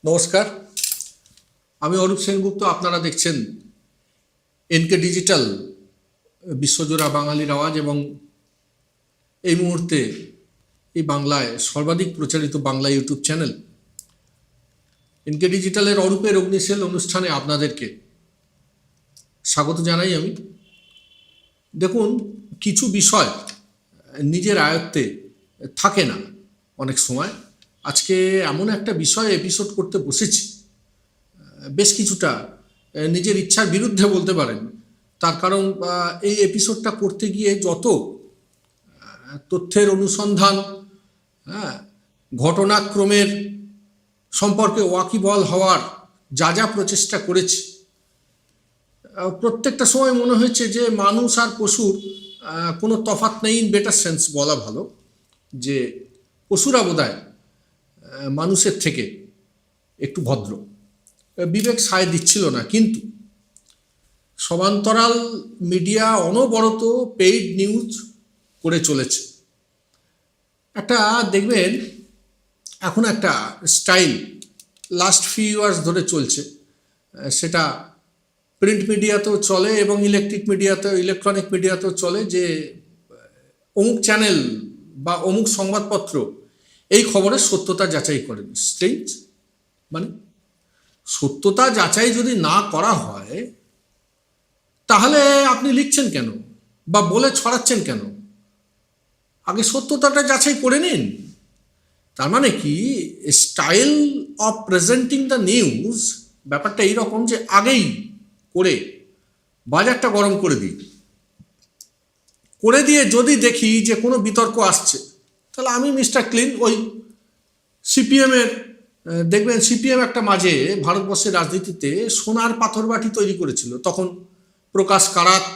নমস্কার, আমি অরূপ সেনগুপ্ত। আপনারা দেখছেন এনকে ডিজিটাল, বিশ্বজোড়া বাঙালির আওয়াজ, এবং এই মুহূর্তে এই বাংলায় সর্বাধিক প্রচারিত বাংলা ইউটিউব চ্যানেল এনকে ডিজিটালের অরূপের অগ্নিশেল অনুষ্ঠানে আপনাদেরকে স্বাগত জানাই। আমি দেখুন, কিছু বিষয় নিজের আয়ত্তে থাকে না অনেক সময়। আজকে এমন একটা বিষয় এপিসোড করতে বসেছি, বেশ কিছুটা নিজের ইচ্ছার বিরুদ্ধে বলতে পারেন। তার কারণ এই এপিসোডটা করতে গিয়ে যত তথ্যের অনুসন্ধান, ঘটনাক্রমের সম্পর্কে ওয়াকিবহাল হওয়ার যা প্রচেষ্টা করেছি, প্রত্যেকটা সময় মনে হয়েছে যে মানুষ আর পশুর কোনো তফাৎ নেই। ইন বেটার সেন্স বলা ভালো, যে পশুরা বোধহয় মানুষের থেকে একটু ভদ্র। বিবেক সায় দিচ্ছিল না, কিন্তু সমান্তরাল মিডিয়া অনবরত পেইড নিউজ করে চলেছে। একটা দেখবেন, এখন একটা স্টাইল লাস্ট ফিউ ইয়ার্স ধরে চলছে, সেটা প্রিন্ট মিডিয়াতেও চলে এবং ইলেকট্রনিক মিডিয়াতেও চলে, যে অমুক চ্যানেল বা অমুক সংবাদপত্র এই খবরের সত্যতা যাচাই করেন। স্ট্রেঞ্জ, মানে সত্যতা যাচাই যদি না করা হয় তাহলে আপনি লিখছেন কেন বা বলে ছড়াচ্ছেন কেন? আগে সত্যতাটা যাচাই করে নিন। তার মানে কি, style of presenting the news ব্যাপারটা এইরকম, যে আগেই করে বাজারটা গরম করে দিয়ে যদি দেখি যে কোনো বিতর্ক আসছে, তাহলে আমি মিস্টার ক্লিন। ওই সিপিএমের দেখবেন, সিপিএম একটা মাঝে ভারতবর্ষের রাজনীতিতে সোনার পাথর বাটি তৈরি করেছিল। তখন প্রকাশ কারাত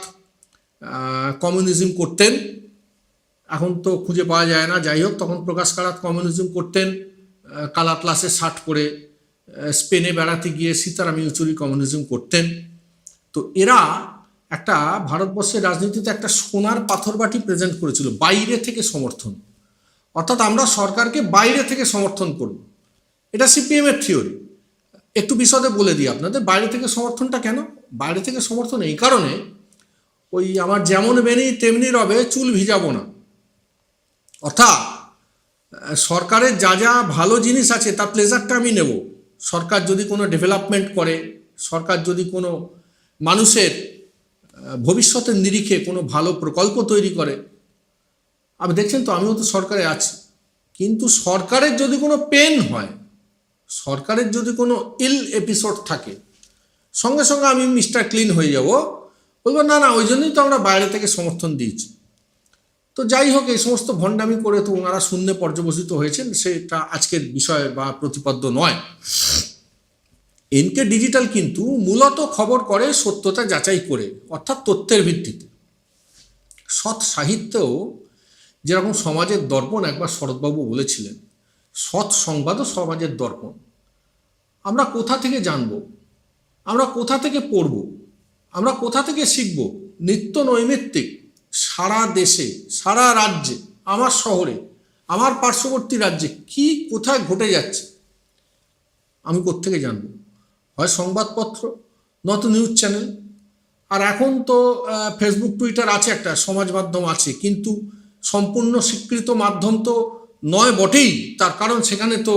কমিউনিজম করতেন, এখন তো খুঁজে পাওয়া যায় না। যাই হোক, তখন প্রকাশ কারাত কমিউনিজম করতেন, কালা প্লাসে শার্ট পরে স্পেনে বেড়াতে গিয়ে সীতারাম ইয়েচুরি কমিউনিজম করতেন। তো এরা একটা ভারতবর্ষের রাজনীতিতে একটা সোনার পাথর বাটি প্রেজেন্ট করেছিল, বাইরে থেকে সমর্থন। অর্থাৎ আমরা সরকারকে বাইরে থেকে সমর্থন করব, এটা সিপিএমের থিওরি। একটু বিশদে বলে দিই আপনাদের, বাইরে থেকে সমর্থনটা কেন। বাইরে থেকে সমর্থন এই কারণে, ওই আমার যেমন বেনি তেমনি রবে, চুল ভিজাবো না। অর্থাৎ সরকারের যা ভালো জিনিস আছে তার প্লেজারটা আমি নেব। সরকার যদি কোনো ডেভেলপমেন্ট করে, সরকার যদি কোনো মানুষের ভবিষ্যতের নিরিখে কোনো ভালো প্রকল্প তৈরি করে, আপনি দেখছেন তো, আমিও তো সরকারে আছি, কিন্তু সরকারের যদি কোনো পেন হয়, সরকারের যদি কোনো ইল এপিসোড থাকে, সঙ্গে সঙ্গে আমি মিস্টার ক্লিন হয়ে যাব, বলবো না ওই জন্যই তো আমরা বাইরে থেকে সমর্থন দিয়েছি। তো যাই হোক, এই সমস্ত ভণ্ডামি করে তো ওনারা শূন্যে পর্যবসিত হয়েছেন, সেটা আজকের বিষয় বা প্রতিপাদ্য নয়। এনকে ডিজিটাল কিন্তু মূলত খবর করে সত্যতা যাচাই করে, অর্থাৎ তথ্যের ভিত্তিতে। সৎ সাহিত্যেও যেরকম সমাজের দর্পণ, একবার শরৎবাবু বলেছিলেন, সৎ সংবাদও সমাজের দর্পণ। আমরা কোথা থেকে জানব, আমরা কোথা থেকে পড়ব, আমরা কোথা থেকে শিখব? নিত্য নৈমিত্তিক সারা দেশে, সারা রাজ্যে, আমার শহরে, আমার পার্শ্ববর্তী রাজ্যে কি কোথায় ঘটে যাচ্ছে, আমি কোত্থেকে জানব? হয় সংবাদপত্র, নত নিউজ চ্যানেল। আর এখন তো ফেসবুক টুইটার আছে, একটা সমাজ মাধ্যম আছে, কিন্তু সম্পূর্ণ স্বীকৃত মাধ্যম তো নয় বটেই। তার কারণ সেখানে তো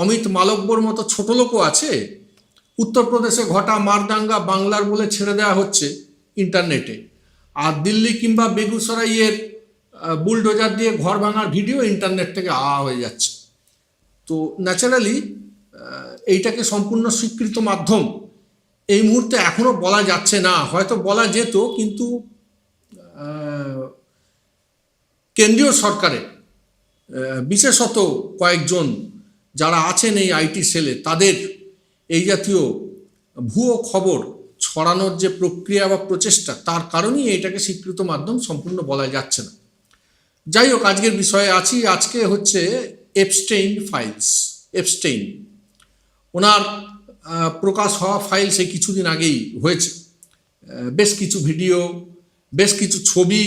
অমিত মালব্যর মতো ছোট লোকও আছে। উত্তরপ্রদেশে ঘটা মারদাঙ্গা বাংলার বলে ছেড়ে দেওয়া হচ্ছে ইন্টারনেটে, আর দিল্লি কিংবা বেগুসরাইয়ের বুলডোজার দিয়ে ঘর ভাঙার ভিডিও ইন্টারনেট থেকে হয়ে যাচ্ছে। তো ন্যাচারালি এইটাকে সম্পূর্ণ স্বীকৃত মাধ্যম এই মুহূর্তে এখনো বলা যাচ্ছে না। হয়তো বলা যেত, কিন্তু কেন্দ্রীয় সরকারে বিশেষত কয়েকজন যারা আছেন এই আইটি সেলে, তাদের এই জাতীয় ভুয়ো খবর ছড়ানোর যে প্রক্রিয়া বা প্রচেষ্টা, তার কারণেই এটাকে স্বীকৃত মাধ্যম সম্পূর্ণ বলা যাচ্ছে না। যাই হোক, আজকের বিষয়ে আছি। আজকে হচ্ছে এপস্টেইন ফাইলস। এপস্টেইন, ওনার প্রকাশ হওয়া ফাইল সেই কিছুদিন আগেই হয়েছে। বেশ কিছু ভিডিও, বেশ কিছু ছবি,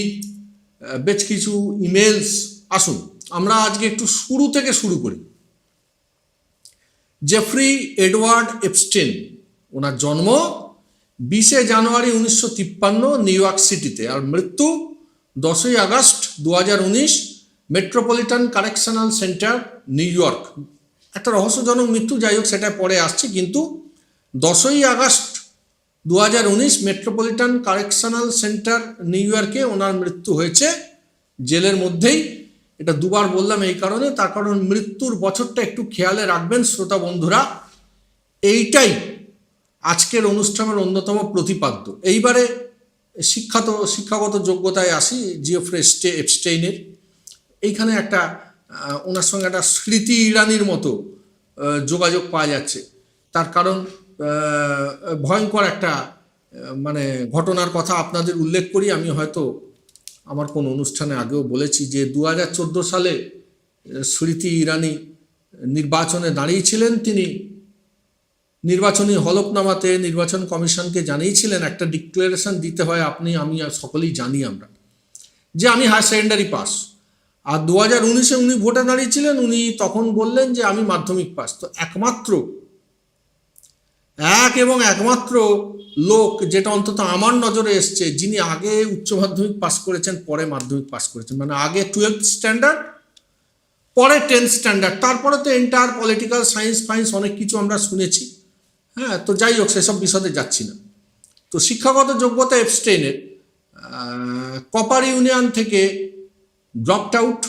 বেশ কিছু ইমেলস। আসুন আমরা আজকে একটু শুরু থেকে শুরু করি। জেফ্রি এডওয়ার্ড এপস্টিন, ওনার জন্ম 20 জানুয়ারি 1953 নিউ ইয়র্ক সিটিতে, আর মৃত্যু 10 August 2019 metropolitan correctional centre new York. একটা রহস্যজনক মৃত্যু, যাই হোক সেটা পরে আসছে, কিন্তু 10 August 2019 metropolitan correctional centre new ইয়র্কে ওনার মৃত্যু হয়েছে, জেলের মধ্যেই। এটা দুবার বললাম এই কারণে, তার কারণ মৃত্যুর বছরটা একটু খেয়ালে রাখবেন শ্রোতা বন্ধুরা। এইটাই আজকের অনুষ্ঠানের অন্যতম প্রতিপাদ্য। এইবারে শিক্ষাগত যোগ্যতায় আসি জিওফ্রে এপস্টেইনের। এইখানে একটা ওনার সঙ্গে একটা স্মৃতি ইরানির মতো যোগাযোগ পাওয়া যাচ্ছে। তার কারণ ভয়ঙ্কর একটা মানে ঘটনার কথা আপনাদের উল্লেখ করি। আমি হয়তো আমার কোন অনুষ্ঠানে আগেও বলেছি যে 2014 সালে স্মৃতি ইরানি নির্বাচনে দাঁড়িয়েছিলেন। তিনি নির্বাচনী হলফনামাতে নির্বাচন কমিশনকে জানিয়েছিলেন, একটা ডিক্লারেশন দিতে হয়, আমি সকলেই জানি আমরা, যে আমি হায়ার সেকেন্ডারি পাস। আর 2019-এ উনি ভোটে দাঁড়িয়েছিলেন, উনি তখন বললেন যে আমি মাধ্যমিক পাস। তো একমাত্র লোক, যেটা অন্তত আমার নজরে এসছে, যিনি আগে উচ্চ মাধ্যমিক পাস করেছেন, পরে মাধ্যমিক পাস করেছেন, মানে আগে 12th স্ট্যান্ডার্ড, পরে 10th স্ট্যান্ডার্ড, তারপরে তো এন্টার পলিটিক্যাল সায়েন্স অনেক কিছু আমরা শুনেছি। হ্যাঁ, তো যাই হোক সেসব বিষয়ে যাচ্ছি না। তো শিক্ষাগত যোগ্যতা এপস্টেইনের কপার ইউনিয়ন থেকে dropped out,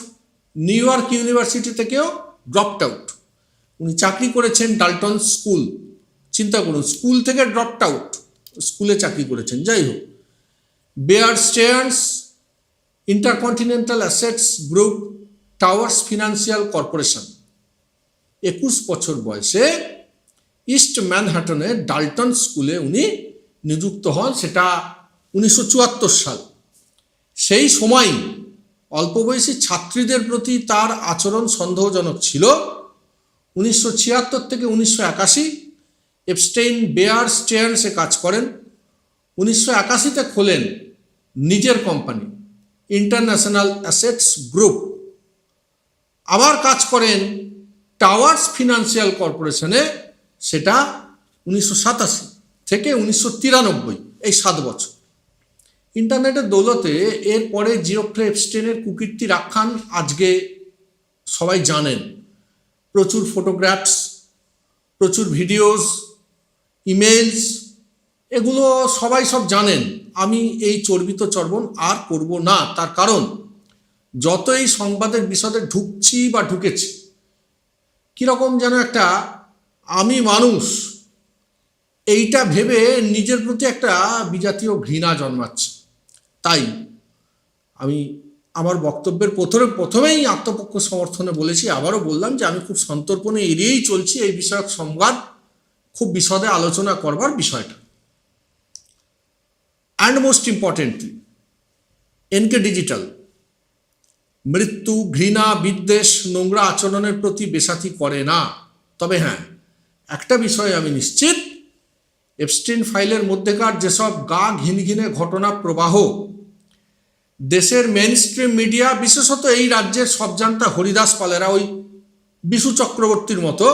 new York university থেকেও ড্রপড আউট। উনি চাকরি করেছেন ডাল্টন স্কুল। চিন্তা করুন, স্কুল থেকে ড্রপড আউট, স্কুলে চাকরি করেছেন। যাই হোক, Bear Stearns InterContinental Assets Group Towers Financial Corporation, 21 বছর বয়সে ইস্ট ম্যানহাটনের ডাল্টন স্কুলে উনি নিযুক্ত হন। সেটা 1974 সাল। সেই সময় অল্প বয়সী ছাত্রীদের প্রতি তার আচরণ সন্দেহজনক ছিল। 1976 থেকে 1981 এপস্টেইন বেয়ার স্টেয়ার্সে কাজ করেন। 1981-তে খোলেন নিজের কোম্পানি ইন্টারন্যাশনাল অ্যাসেটস গ্রুপ। আবার কাজ করেন টাওয়ার্স ফিনান্সিয়াল কর্পোরেশনে, সেটা 1987 থেকে 1993, এই 7 বছর। ইন্টারনেটের দৌলতে এরপরে জিওফ্রে এপস্টেইনের কুকীর্তির আখ্যান আজকে সবাই জানেন। প্রচুর ফটোগ্রাফস, প্রচুর ভিডিওস, ইমেলস, এগুলো সবাই সব জানেন। আমি এই চর্বিত চর্বণ আর করব না, তার কারণ যত এই সংবাদের বিষয়ে ঢুকছি বা ঢুকেছি, কীরকম যেন একটা আমি মানুষ এইটা ভেবে নিজের প্রতি একটা বিজাতীয় ঘৃণা জন্মাচ্ছে। তাই আমি আমার বক্তব্যের প্রথমেই আত্মপক্ষ সমর্থনে বলেছি, আবারও বললাম যে আমি খুব সন্তর্পণে এড়িয়েই চলছি এই বিষয়ক সংবাদ, খুব বিশদে আলোচনা করবার বিষয়টা। অ্যান্ড মোস্ট ইম্পর্টেন্টলি, এনকে ডিজিটাল মৃত্যু, ঘৃণা, বিদ্বেষ, নোংরা আচরণের প্রতি বেসাতি করে না। তবে হ্যাঁ, একটা বিষয়ে আমি নিশ্চিত, এপস্টেইন ফাইলের মধ্যেকার যেসব গা ঘিনঘিনে ঘটনা প্রবাহ দেশের মেন স্ট্রিম মিডিয়া, বিশেষত এই রাজ্যের সবজান্তা হরিদাস পালেরা, ওই বিশু চক্রবর্তীর মতো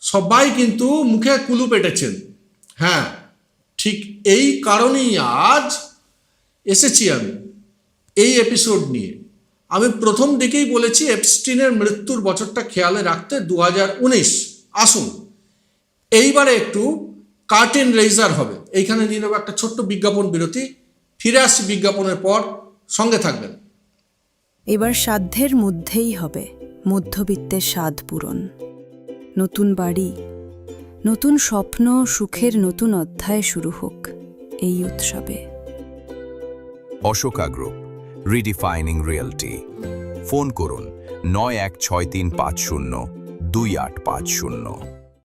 সবাই কিন্তু মুখে কুলু পেটেছেন। হ্যাঁ, ঠিক এই কারণেই আজ এসেছি আমি এই এপিসোড নিয়ে। আমি প্রথম দিকেই বলেছি এপস্টেইনের মৃত্যুর বছরটা খেয়ালে রাখতে 2019। আসুন এইবারে একটু কার্টেন রেইজার হবে। এইখানে নিয়ে নেব একটা ছোট্ট বিজ্ঞাপন বিরতি, ফিরে আসছি বিজ্ঞাপনের পর, সঙ্গে থাকবেন। এবার সাধ্যের মধ্যেই হবে মধ্যবিত্তের স্বাদ পূরণ। নতুন বাড়ি, নতুন স্বপ্ন, সুখের নতুন অধ্যায় শুরু হোক এই উৎসবে। Ashoka group, রিডিফাইনিং realty. ফোন করুন 9163502850।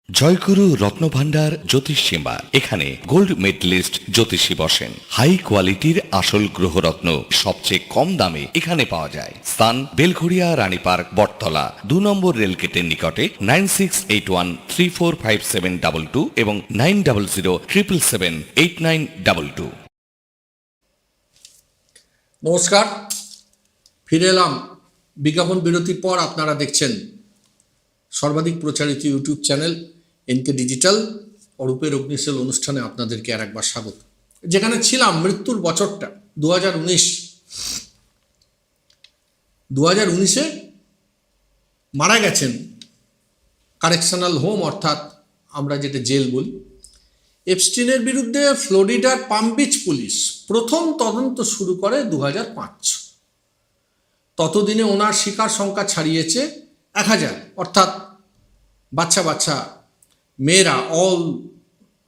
জয়গুরু রত্নভান্ডার জ্যোতিষ সীমা, এখানে গোল্ড মেডেলিস্ট জ্যোতিষী বসেন। হাই কোয়ালিটির আসল গ্রহরত্ন সবচেয়ে কম দামে এখানে পাওয়া যায়। স্থান বেলঘড়িয়া, রানী পার্ক, বটতলা, 2 নম্বর রেলগেটের নিকটে। 9681345722 এবং 9007778922। নমস্কার, ফিরে এলাম বিজ্ঞাপন বিরতির পর। আপনারা দেখছেন সর্বাধিক প্রচারিত ইউটিউব চ্যানেল এনকে ডিজিটাল অরূপের অগ্নিশেল অনুষ্ঠানে আপনাদেরকে আর একবার স্বাগত। যেখানে ছিলাম মৃত্যুর বছরটা 2019। 2019-এ মারা গেছেন কারেকশনাল হোম, অর্থাৎ আমরা যেটা জেল বলি, এপস্টিনের বিরুদ্ধে ফ্লোরিডার পাম বিচ পুলিশ প্রথম তদন্ত শুরু করে 2005। ততদিনে ওনার শিকার সংখ্যা ছাড়িয়েছে 1000, অর্থাৎ বাচ্চা বাচ্চা মেয়েরা, all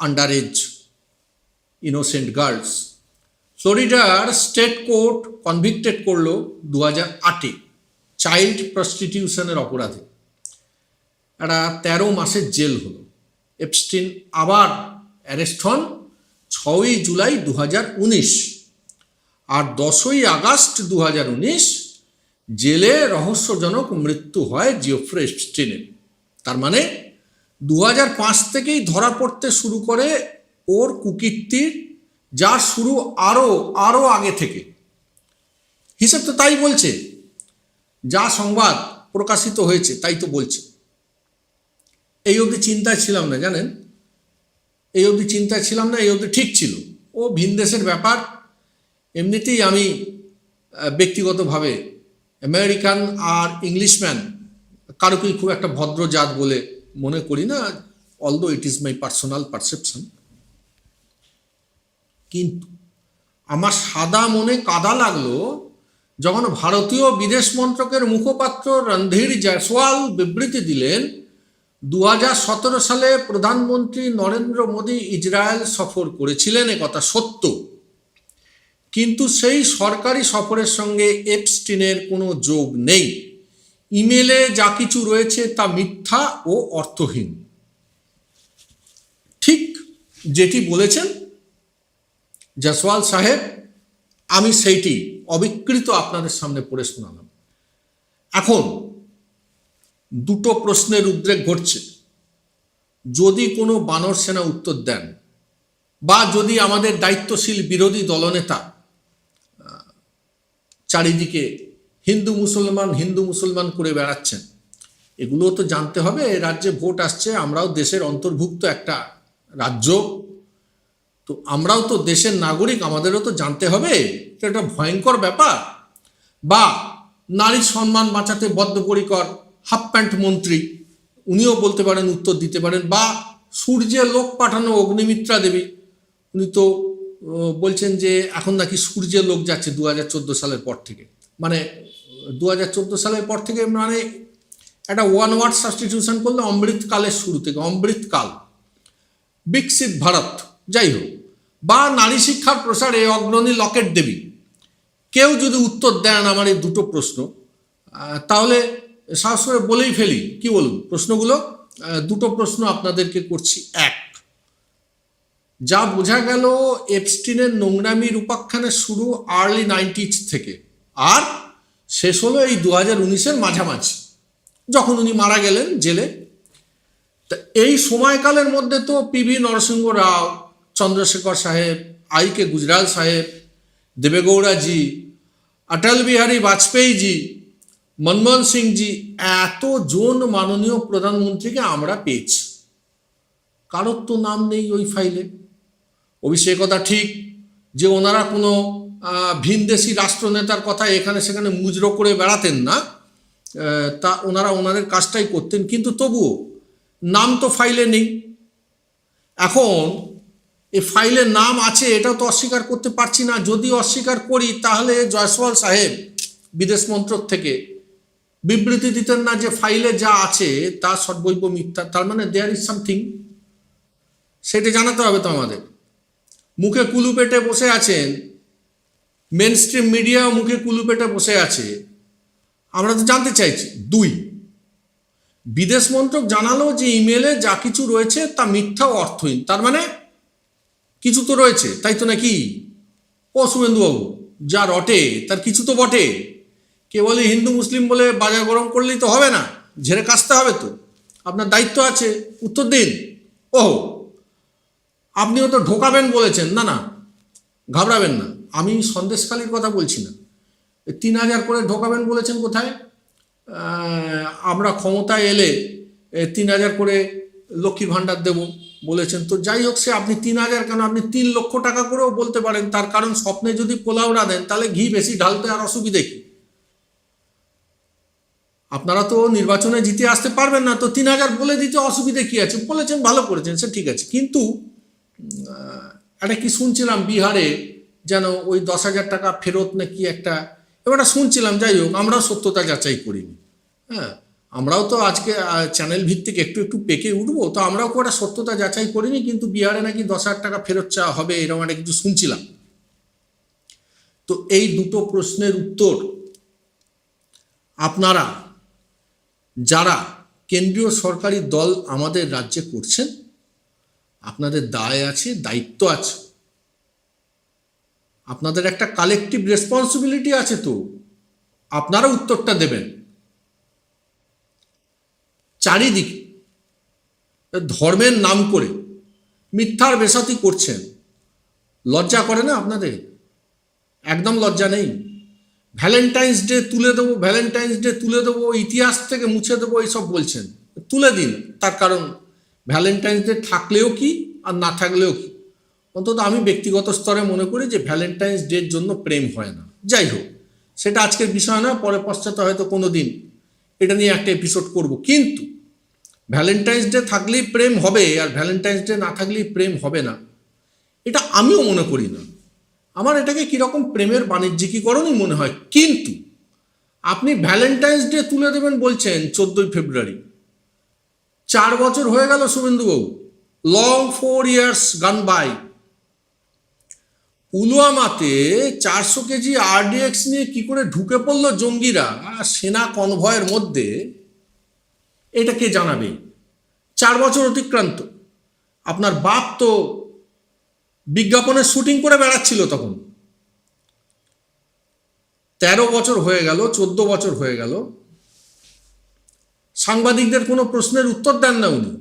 under age innocent girls. ফ্লোরিডার স্টেট কোর্ট কনভিক্টেড করলো 2008-এ চাইল্ড প্রস্টিটিউশনের অপরাধে। একটা 13 মাসের জেল হলো। এপস্টিন আবার অ্যারেস্ট হন 6ই জুলাই 2019, আর 10ই আগস্ট 2019 জেলে রহস্যজনক মৃত্যু হয় জিওফ্রে এপস্টিনের। তার মানে 2005 থেকেই ধরা পড়তে শুরু করে ওর কুকীর্তির, যার শুরু আরো আগে থেকে। হিসেব তো তাই বলছে, যা সংবাদ প্রকাশিত হয়েছে তাই তো বলছে। এই অবধি চিন্তায় ছিলাম না, জানেন, এই অবধি চিন্তায় ছিলাম না, এই অবধি ঠিক ছিল। ও ভিনদেশের ব্যাপার। এমনিতেই আমি ব্যক্তিগতভাবে আমেরিকান আর ইংলিশম্যান কারোকেই খুব একটা ভদ্র জাত বলে মনে করি না, although it is my personal perception. কিন্তু আমার সাদা মনে কাদা লাগলো যখন ভারতীয় বিদেশ মন্ত্রকের মুখপাত্র রণধীর জয়সওয়াল বিবৃতি দিলেন 2017 সালে প্রধানমন্ত্রী নরেন্দ্র মোদী ইসরায়েল সফর করেছিলেন, একথা সত্য, কিন্তু সেই সরকারি সফরের সঙ্গে এপস্টিনের কোনো যোগ নেই। ইমেলে যা কিছু রয়েছে তা মিথ্যা ও অর্থহীন। ঠিক যেটি বলেছেন জয়সওয়াল সাহেব, আমি সেইটি অবিকৃত আপনাদের সামনে পড়ে শোনালাম। এখন দুটো প্রশ্নের উদ্রেক ঘটছে। যদি কোনো বানর সেনা উত্তর দেন, বা যদি আমাদের দায়িত্বশীল বিরোধী দলনেতা চারিদিকে হিন্দু মুসলমান করে বেড়াচ্ছেন, এগুলো তো জানতে হবে। রাজ্যে ভোট আসছে, আমরাও দেশের অন্তর্ভুক্ত একটা রাজ্য, তো আমরাও তো দেশের নাগরিক, আমাদেরও তো জানতে হবে। এটা একটা ভয়ঙ্কর ব্যাপার। বা নারী সম্মান বাঁচাতে বদ্ধপরিকর হাফ প্যান্ট মন্ত্রী, উনিও বলতে পারেন, উত্তর দিতে পারেন। বা সূর্যে লোক পাঠানো অগ্নিমিত্রা দেবী, উনি তো বলছেন যে এখন নাকি সূর্যে লোক যাচ্ছে 2014 সালের পর থেকে। মানে 2014 সালের পর থেকে, মানে একটা ওয়ান ওয়ার্ড সাবস্টিটিউশন করলে অমৃতকালের শুরু থেকে, অমৃতকাল, বিকশিত ভারত, যাই হোক। বা নারী শিক্ষার প্রসারে অগ্রণী লকেট দেবী, কেউ যদি উত্তর দেন আমার এই দুটো প্রশ্ন, তাহলে সাহস করে বলেই ফেলি, কি বলুন প্রশ্নগুলো? দুটো প্রশ্ন আপনাদেরকে করছি। এক, যা বোঝা গেল এপস্টিনের নোংরামির উপাখ্যানের শুরু আর্লি 90s থেকে, আর শেষ হলো এই 2019-এর মাঝামাঝি, যখন উনি মারা গেলেন জেলে। তা এই সময়কালের মধ্যে তো পিভি নরসিংহ রাও, চন্দ্রশেখর সাহেব, আইকে গুজরাল সাহেব, দেবেগৌড়াজি, অটল বিহারী বাজপেয়ীজি, মনমোহন সিংজি, এতজন মাননীয় প্রধানমন্ত্রীকে আমরা পেয়েছি। কারোর তো নাম নেই ওই ফাইলে। অবশ্যই কথা ঠিক যে ওনারা কোনো ভিনদেশি রাষ্ট্রনেতার কথা এখানে সেখানে মুজরো করে বেড়াতেন না, তা ওনারা ওনাদের কাজটাই করতেন, কিন্তু তবুও নাম তো ফাইলে নেই। এখন এই ফাইলে নাম আছে, এটাও তো অস্বীকার করতে পারছি না। যদি অস্বীকার করি, তাহলে জয়সওয়াল সাহেব বিদেশ মন্ত্রক থেকে বিবৃতি দিতেন না যে ফাইলে যা আছে তা সর্বৈব মিথ্যা। তার মানে দেয়ার ইজ সামথিং, সেটা জানাতে হবে তো আমাদের। মুখে কুলু পেটে বসে আছেন, মেন স্ট্রিম মিডিয়াও মুখে কুলু পেটে বসে আছে, আমরা তো জানতে চাইছি। দুই, বিদেশ মন্ত্রক জানালো যে ইমেলে যা কিছু রয়েছে তা মিথ্যা ও অর্থহীন। তার মানে কিছু তো রয়েছে, তাই তো নাকি? ও শুভেন্দুবাবু, যা রটে তার কিছু তো বটে। কেবলই হিন্দু মুসলিম বলে বাজার গরম করলেই তো হবে না, ঝেড়ে কাশতে হবে তো। আপনার দায়িত্ব আছে, উত্তর দিন। ওহ, আপনিও তো ঢোকাবেন বলেছেন। না না, ঘাবড়াবেন না, আমি সন্দেশখালির কথা বলছি না। 3000 করে ঢোকাবেন বলেছেন কোথায়? আমরা ক্ষমতায় এলে 3,000 করে লক্ষ্মীর ভাণ্ডার দেব বলেছেন। তো যাই হোক, সে আপনি 3,000 কেন, আপনি 3 লক্ষ টাকা করেও বলতে পারেন। তার কারণ স্বপ্নে যদি পোলাও না দেন তাহলে ঘি বেশি ঢালতে আর অসুবিধে কি? আপনারা তো নির্বাচনে জিতে আসতে পারবেন না, তো 3,000 বলে দিতে অসুবিধে কি আছে? বলেছেন, ভালো করেছেন, সে ঠিক আছে। কিন্তু একটা কি শুনছিলাম বিহারে যেন ওই 10,000 টাকা ফেরত নাকি একটা, এবারটা শুনছিলাম। যাই হোক, আমরাও সত্যতা যাচাই করিনি। হ্যাঁ, আমরাও তো আজকে চ্যানেল ভিত্তিক একটু একটু পেকে উঠবো, তো আমরাও কোনো সত্যতা যাচাই করিনি। কিন্তু বিহারে নাকি 10,000 টাকা ফেরত চাওয়া হবে, এরকম একটা কিছু শুনছিলাম। তো এই দুটো প্রশ্নের উত্তর আপনারা যারা কেন্দ্রীয় সরকারি দল আমাদের রাজ্যে করছেন, আপনাদের দায় আছে, দায়িত্ব আছে, আপনাদের একটা কালেকটিভ রেসপন্সিবিলিটি আছে। তো আপনারা উত্তরটা দেবেন। চারিদিকে ধর্মের নাম করে মিথ্যার বেসাতি করছেন, লজ্জা করে না আপনাদের? একদম লজ্জা নেই। ভ্যালেন্টাইন্স ডে তুলে দেবো, ভ্যালেন্টাইন্স ডে তুলে দেবো, ইতিহাস থেকে মুছে দেবো, এইসব বলছেন। তুলে দিন। তার কারণ ভ্যালেন্টাইন্স ডে থাকলেও কি আর না থাকলেও কি, অন্তত আমি ব্যক্তিগত স্তরে মনে করি যে ভ্যালেন্টাইন্স ডের জন্য প্রেম হয় না। যাই হোক, সেটা আজকের বিষয় না, পরে পশ্চাতে হয়তো কোনো দিন এটা নিয়ে একটা এপিসোড করব। কিন্তু ভ্যালেন্টাইন্স ডে থাকলেই প্রেম হবে আর ভ্যালেন্টাইন্স ডে না থাকলেই প্রেম হবে না, এটা আমিও মনে করি না। আমার এটাকে কীরকম প্রেমের বাণিজ্যিকীকরণই মনে হয়। কিন্তু আপনি ভ্যালেন্টাইন্স ডে তুলে দেবেন বলছেন 14ই ফেব্রুয়ারি। 4 বছর হয়ে গেল শুভেন্দুবাবু, লং 4 years গান বাই। পুলওয়ামাতে 400 কেজি RDX নিয়ে কি করে ঢুকে পড়লো জঙ্গিরা সেনা কনভয়ের মধ্যে, এটা কে জানাবে? 4 বছর অতিক্রান্ত। আপনার বাপ তো বিজ্ঞাপনের শুটিং করে বেড়াচ্ছিল তখন। 13 বছর হয়ে গেল, 14 বছর হয়ে গেল, সাংবাদিকদের কোনো প্রশ্নের উত্তর দেন না উনি।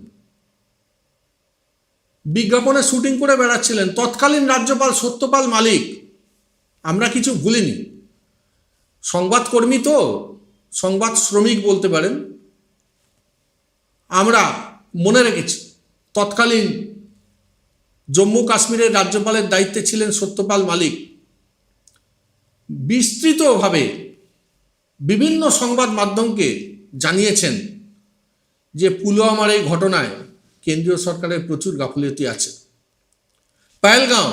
বিজ্ঞাপনে শুটিং করে বেড়াচ্ছিলেন। তৎকালীন রাজ্যপাল সত্যপাল মালিক, আমরা কিছু ভুলিনি। সংবাদকর্মী তো, সংবাদ শ্রমিক বলতে পারেন। আমরা মনে রেখেছি তৎকালীন জম্মু কাশ্মীরের রাজ্যপালের দায়িত্বে ছিলেন সত্যপাল মালিক। বিস্তৃতভাবে বিভিন্ন সংবাদ মাধ্যমকে জানিয়েছেন যে পুলওয়ামার এই ঘটনায় কেন্দ্রীয় সরকারের প্রচুর গাফিলতি আছে। পায়েলগাঁও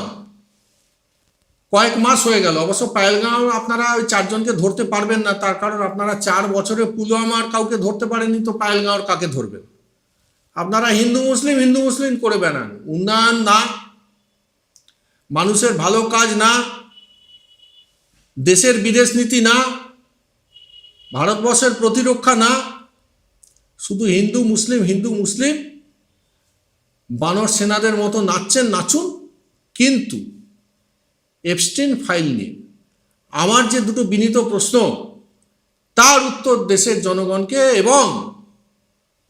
কয়েক মাস হয়ে গেল, অবশ্য পায়েলগাঁও আপনারা ওই 4 জনকে ধরতে পারবেন না, তার কারণ আপনারা 4 বছরে পুলওয়ামার কাউকে ধরতে পারেননি, তো পায়েলগাঁওর কাকে ধরবেন? আপনারা হিন্দু মুসলিম করে বেড়ান। উন্নয়ন না, মানুষের ভালো কাজ না, দেশের বিদেশ নীতি না, ভারতবর্ষের প্রতিরক্ষা না, শুধু হিন্দু মুসলিম বানর সেনাদের মতো নাচছেন, নাচুন। কিন্তু এপস্টিন ফাইল নিয়ে আমার যে দুটো বিনীত প্রশ্ন, তার উত্তর দেশের জনগণকে এবং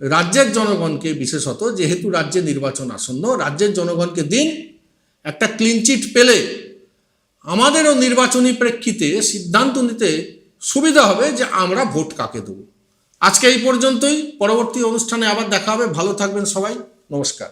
রাজ্যের জনগণকে, বিশেষত যেহেতু রাজ্যে নির্বাচন আসন্ন, রাজ্যের জনগণকে দিন। একটা ক্লিনচিট পেলে আমাদেরও নির্বাচনী প্রেক্ষিতে সিদ্ধান্ত নিতে সুবিধা হবে যে আমরা ভোট কাকে দেব। আজকে এই পর্যন্তই। পরবর্তী অনুষ্ঠানে আবার দেখা হবে। ভালো থাকবেন সবাই। নমস্কার।